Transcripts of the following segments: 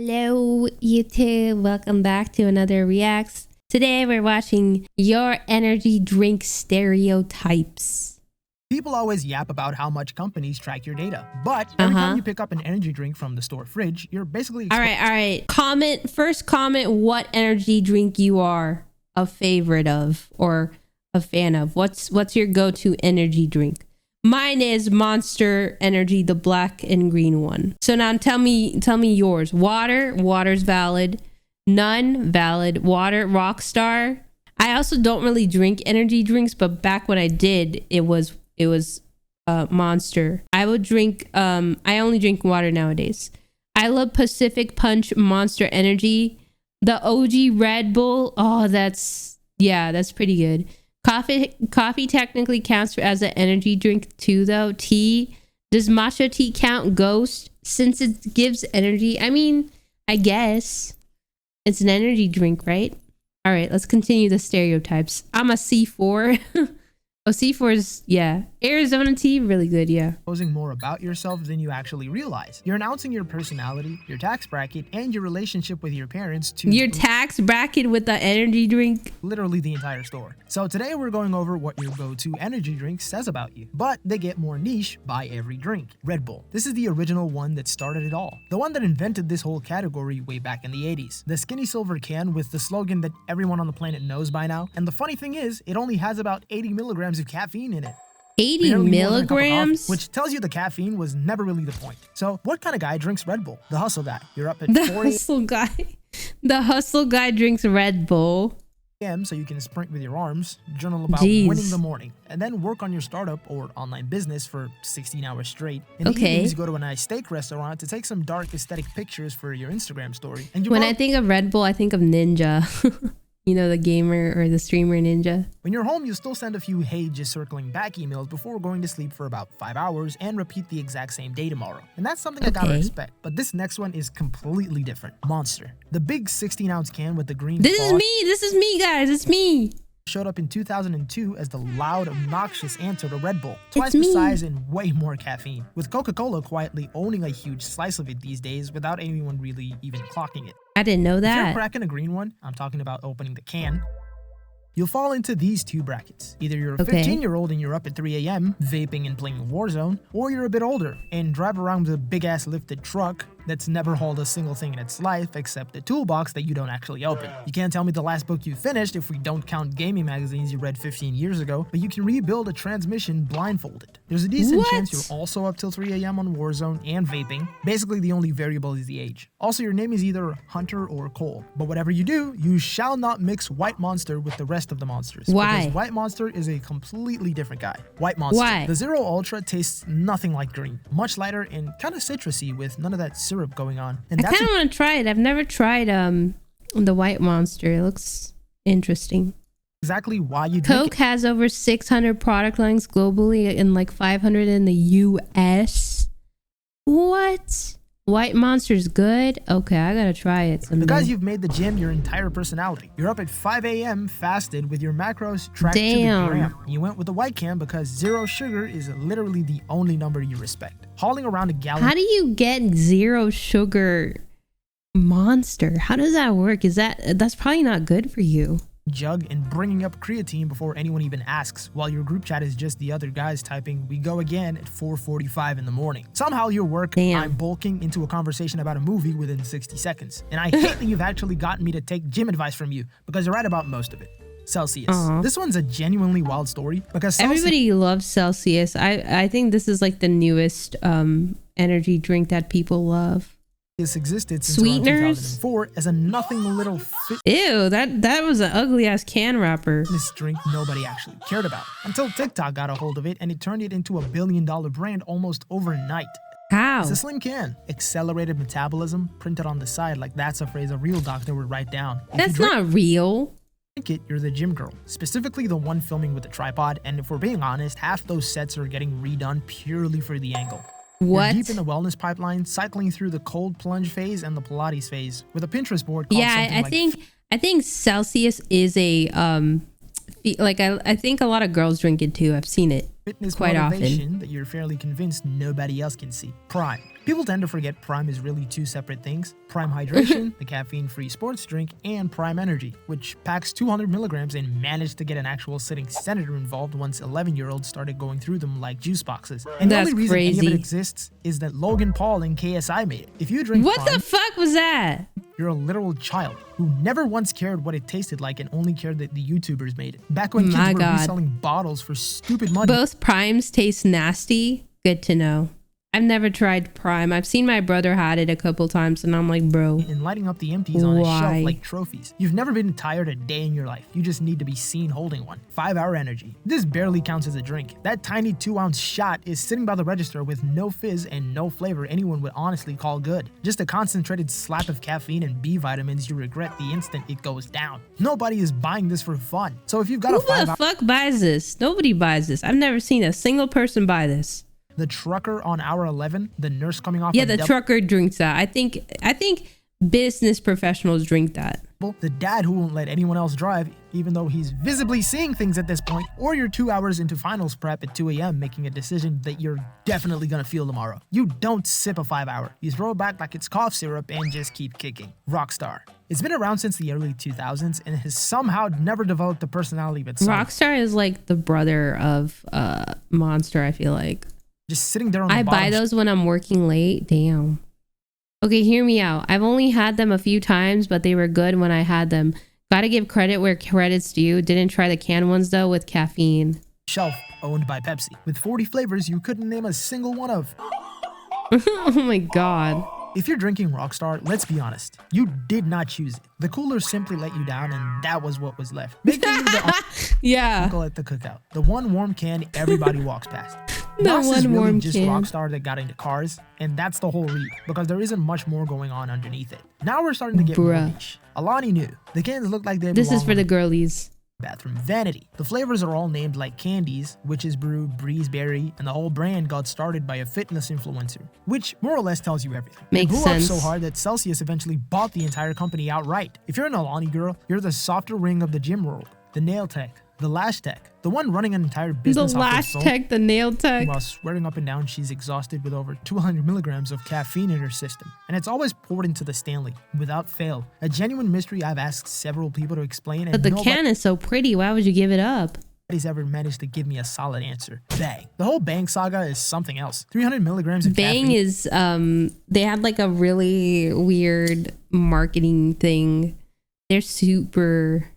Hello, YouTube. Welcome back to another Reacts. Today we're watching Your Energy Drink Stereotypes. People always yap about how much companies track your data, but every time you pick up an energy drink from the store fridge, you're basically all right. First comment what energy drink you are a favorite of or a fan of. What's your go-to energy drink? Mine is Monster Energy, the black and green one. So now tell me yours. Water's valid. None, valid. Water, Rockstar. I also don't really drink energy drinks, but back when I did, it was Monster. I would drink I only drink water nowadays. I love Pacific Punch, Monster Energy. The OG Red Bull. Oh, that's pretty good. Coffee technically counts as an energy drink too, though. Tea. Does matcha tea count? Ghost, since it gives energy. I mean, I guess it's an energy drink, right? All right, let's continue the stereotypes. I'm a C4. Oh, C4 is, yeah. Arizona tea, really good, yeah. Exposing more about yourself than you actually realize. You're announcing your personality, your tax bracket, and your relationship with your parents to your tax bracket with the energy drink. Literally the entire store. So today we're going over what your go-to energy drink says about you. But they get more niche by every drink. Red Bull. This is the original one that started it all. The one that invented this whole category way back in the 80s. The skinny silver can with the slogan that everyone on the planet knows by now. And the funny thing is, it only has about 80 milligrams of caffeine in it. 80 milligrams? Coffee, which tells you the caffeine was never really the point. So what kind of guy drinks Red Bull? The hustle guy. You're up at 4 a.m. The hustle guy drinks Red Bull. So you can sprint with your arms, journal about winning the morning, and then work on your startup or online business for 16 hours straight. In the evenings, go to a nice steak restaurant to take some dark aesthetic pictures for your Instagram story. And when I think of Red Bull, I think of Ninja. You know, the gamer or the streamer Ninja. When you're home, you still send a few hey just circling back emails before going to sleep for about 5 hours and repeat the exact same day tomorrow. And that's something I gotta respect. But this next one is completely different. Monster. The big 16-ounce can with the green This is me, guys. It's me. Showed up in 2002 as the loud, obnoxious answer to Red Bull. Twice the size and way more caffeine. With Coca-Cola quietly owning a huge slice of it these days without anyone really even clocking it. I didn't know that. If you're cracking a green one, I'm talking about opening the can, you'll fall into these two brackets. Either you're a 15-year-old and you're up at 3 a.m. vaping and playing Warzone, or you're a bit older and drive around with a big-ass lifted truck that's never hauled a single thing in its life except a toolbox that you don't actually open. You can't tell me the last book you finished if we don't count gaming magazines you read 15 years ago, but you can rebuild a transmission blindfolded. There's a decent chance you're also up till 3 a.m. on Warzone and vaping. Basically, the only variable is the age. Also, your name is either Hunter or Cole. But whatever you do, you shall not mix White Monster with the rest of the monsters. Why? Because White Monster is a completely different guy. White Monster. Why? The Zero Ultra tastes nothing like green. Much lighter and kind of citrusy with none of that syrup going on. And I kind of want to try it. I've never tried the White Monster. It looks interesting. Exactly why you Coke has over 600 product lines globally and like 500 in the US. What? White Monster's good? Okay, I gotta try it someday. Because you've made the gym your entire personality. You're up at 5 a.m. fasted with your macros tracked to the gram. You went with the white can because zero sugar is literally the only number you respect. Hauling around a gallon. How do you get zero sugar Monster? How does that work? That's probably not good for you. Jug and bringing up creatine before anyone even asks, while your group chat is just the other guys typing "we go again" at 4:45 in the morning. Somehow your work, I'm bulking into a conversation about a movie within 60 seconds. And I hate that you've actually gotten me to take gym advice from you because you're right about most of it. Celsius. This one's a genuinely wild story because everybody loves Celsius. I think this is like the newest energy drink that people love. This existed since around 2004 as a nothing little Ew, that was an ugly ass can wrapper. This drink nobody actually cared about until TikTok got a hold of it and it turned it into a billion-dollar brand almost overnight. How? It's a slim can. Accelerated metabolism printed on the side like that's a phrase a real doctor would write down. That's not real. It, you're the gym girl, specifically the one filming with the tripod, and if we're being honest, half those sets are getting redone purely for the angle. What? You're deep in the wellness pipeline, cycling through the cold plunge phase and the Pilates phase with a Pinterest board called I think Celsius is a like I think a lot of girls drink it too. I've seen it Fitness quite motivation often. that you're fairly convinced nobody else can see. Prime. People tend to forget Prime is really two separate things. Prime Hydration, the caffeine-free sports drink, and Prime Energy, which packs 200 milligrams and managed to get an actual sitting senator involved once 11-year-olds started going through them like juice boxes. And That's the only reason any of crazy. it exists is that Logan Paul and KSI made it. If you drink What Prime, the fuck was that? you're a literal child who never once cared what it tasted like and only cared that the YouTubers made it. Back when My kids were God. reselling bottles for stupid money. Both Primes taste nasty. Good to know. I've never tried Prime. I've seen my brother had it a couple times and I'm like, bro. And lighting up the empties on a Why? shelf like trophies. You've never been tired a day in your life. You just need to be seen holding one. 5-hour energy. This barely counts as a drink. That tiny 2-ounce shot is sitting by the register with no fizz and no flavor anyone would honestly call good. Just a concentrated slap of caffeine and B vitamins you regret the instant it goes down. Nobody is buying this for fun. So if you've got Who a 5-hour... the fuck buys this? Nobody buys this. I've never seen a single person buy this. The trucker on hour 11, the nurse coming off Yeah, a the trucker drinks that. I think business professionals drink that. the dad who won't let anyone else drive, even though he's visibly seeing things at this point, or you're 2 hours into finals prep at 2 a.m. making a decision that you're definitely gonna feel tomorrow. You don't sip a 5-hour. You throw it back like it's cough syrup and just keep kicking. Rockstar. It's been around since the early 2000s and has somehow never developed a personality of its own. Rockstar is like the brother of Monster, I feel like. Just sitting there on the I bottom buy those when I'm working late. Damn. Okay, hear me out. I've only had them a few times, but they were good when I had them. Gotta give credit where credit's due. Didn't try the canned ones though with caffeine. shelf owned by Pepsi. With 40 flavors you couldn't name a single one of. Oh my god. If you're drinking Rockstar, let's be honest, you did not choose it. The cooler simply let you down and that was what was left. Making you the Yeah. uncle at the cookout. The one warm can everybody walks past. The Moss is one really warm just can. Rockstar that got into cars, and that's the whole read, because there isn't much more going on underneath it. Now we're starting to get more Bruh. niche. Alani knew. The cans look like they This is belong for on the girlies. bathroom vanity. The flavors are all named like candies, Witch's Brew, Breezeberry, and the whole brand got started by a fitness influencer, which more or less tells you everything. Makes it blew sense. up so hard that Celsius eventually bought the entire company outright. If you're an Alani girl, you're the softer ring of the gym world, the nail tech, the lash tech, the one running an entire The business off lash their soul, tech, the nail tech. while swearing up and down she's exhausted with over 200 milligrams of caffeine in her system. And it's always poured into the Stanley, without fail. A genuine mystery I've asked several people to explain, and But the nobody can is so pretty. Why would you give it up? Nobody's ever managed to give me a solid answer. Bang. The whole Bang saga is something else. 300 milligrams of Bang caffeine. is they had like a really weird marketing thing. They're super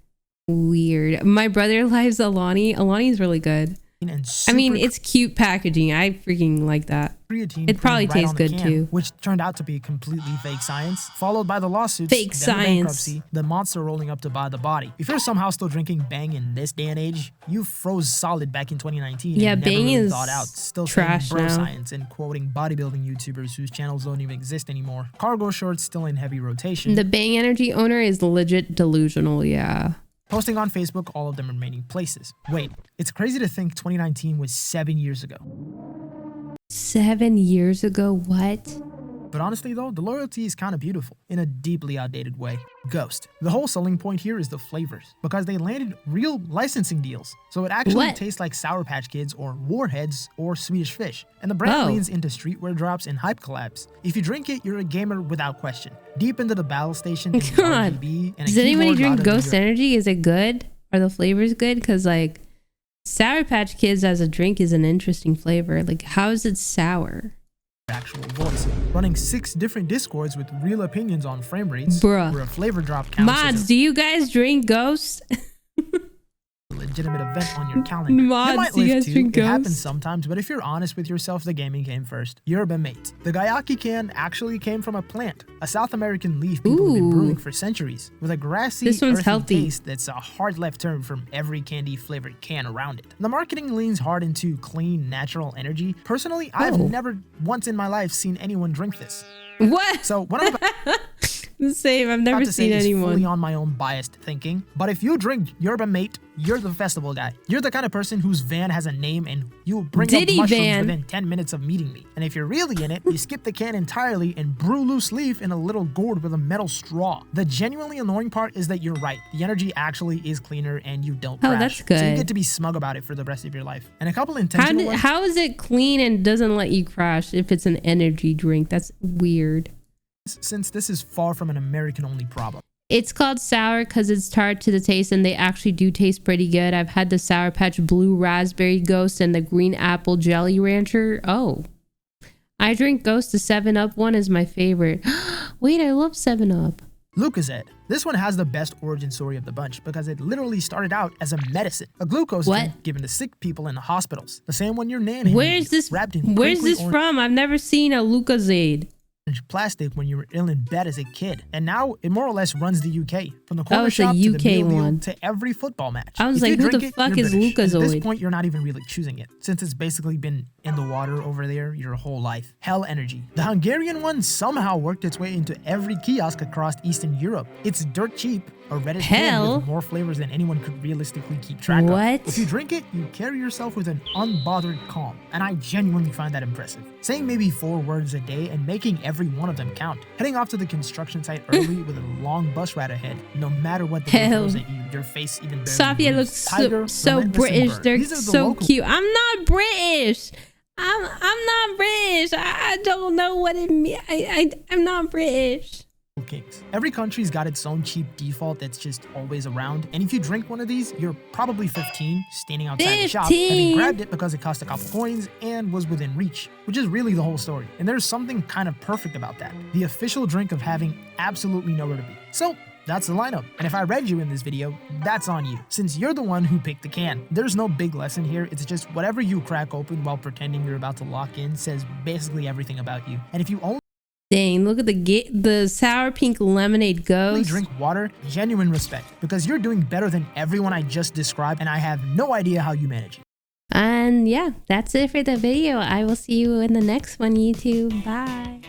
weird. My brother likes Alani. Alani's really good. And I mean, super it's cute packaging. I freaking like that. creatine it probably printed tastes on the good can, too. which turned out to be completely fake science, followed by the lawsuits, Fake then the science. bankruptcy, the monster rolling up to buy the body. If you're somehow still drinking Bang in this day and age, you froze solid back in 2019. Yeah, and never Bang really is thought out, still trash saying bro now. science and quoting bodybuilding YouTubers whose channels don't even exist anymore. Cargo shorts still in heavy rotation. The Bang Energy owner is legit delusional. Yeah. Posting on Facebook, all of them remaining places. Wait, it's crazy to think 2019 was 7 years ago. 7 years ago. What? But honestly though, the loyalty is kind of beautiful in a deeply outdated way. Ghost. The whole selling point here is the flavors, because they landed real licensing deals. So it actually What? tastes like Sour Patch Kids or Warheads or Swedish Fish. And the brand Oh. leans into streetwear drops and hype collabs. If you drink it, you're a gamer without question. Deep into the battle station and God. RGB and a Does anybody keyboard drink louder than Ghost your Energy? Is it good? Are the flavors good? Because like Sour Patch Kids as a drink is an interesting flavor. Like, how is it sour? actual voice. Running 6 different discords with real opinions on frame rates, Bruh. where a flavor drop counts Mods, as do you guys drink Ghost? a legitimate event on your calendar. Mods, might do you live guys too. drink It happens Ghost? sometimes, but if you're honest with yourself, the gaming came first. Yerba mate. The Gayaki can actually came from a plant, a South American leaf people have been Ooh. brewing for centuries, with a grassy, This one's earthy healthy. taste that's a hard left turn from every candy flavored can around it. The marketing leans hard into clean, natural energy. Personally, I've Oh. never once in my life seen anyone drink this. What? So when I'm This Same. I've never Not to say seen it's anyone. fully on my own biased thinking, but if you drink yerba mate, you're the festival guy. You're the kind of person whose van has a name and you'll bring Diddy up mushrooms van. within 10 minutes of meeting me. And if you're really in it, you skip the can entirely and brew loose leaf in a little gourd with a metal straw. The genuinely annoying part is that you're right. The energy actually is cleaner and you don't crash. that's good. So you get to be smug about it for the rest of your life. And a couple intentional ones. How is it clean and doesn't let you crash if it's an energy drink? That's weird. Since this is far from an American-only problem. It's called sour because it's tart to the taste, and they actually do taste pretty good. I've had the Sour Patch Blue Raspberry Ghost and the Green Apple Jelly Rancher. Oh, I drink Ghost. The 7-Up one is my favorite. Wait, I love 7-Up. Lucozade. This one has the best origin story of the bunch because it literally started out as a medicine, a glucose drink given to sick people in the hospitals. The same one your nanny. Where's this from? I've never seen a Lucozade. Plastic when you were ill in bed as a kid, and now it more or less runs the UK from the corner it's shop a to the UK meal deal one. to every football match. I was If like, you who drink the it, fuck you're is British. And at this Lucozade? point, you're not even really choosing it since it's basically been in the water over there your whole life. Hell Energy. The Hungarian one somehow worked its way into every kiosk across Eastern Europe. It's dirt cheap, a reddish can with more flavors than anyone could realistically keep track of. If you drink it, you carry yourself with an unbothered calm, and I genuinely find that impressive. Saying maybe 4 words a day and making every one of them count. Heading off to the construction site early with a long bus ride ahead, no matter what the throws at you, your face even barely Saphia moves. looks so British. They're so cute. I'm not British. I'm not British. I don't know what it means. I'm not British. Kings. Every country's got its own cheap default that's just always around, and if you drink one of these, you're probably 15, standing outside the shop, having grabbed it because it cost a couple coins and was within reach, which is really the whole story. And there's something kind of perfect about that. The official drink of having absolutely nowhere to be. So that's the lineup, and if I read you in this video, that's on you, since you're the one who picked the can. There's no big lesson here, it's just whatever you crack open while pretending you're about to lock in says basically everything about you. And if you only Dang, look at the sour pink lemonade Ghost. drink water, genuine respect, because you're doing better than everyone I just described, and I have no idea how you manage it. And yeah, that's it for the video. I will see you in the next one, YouTube. Bye.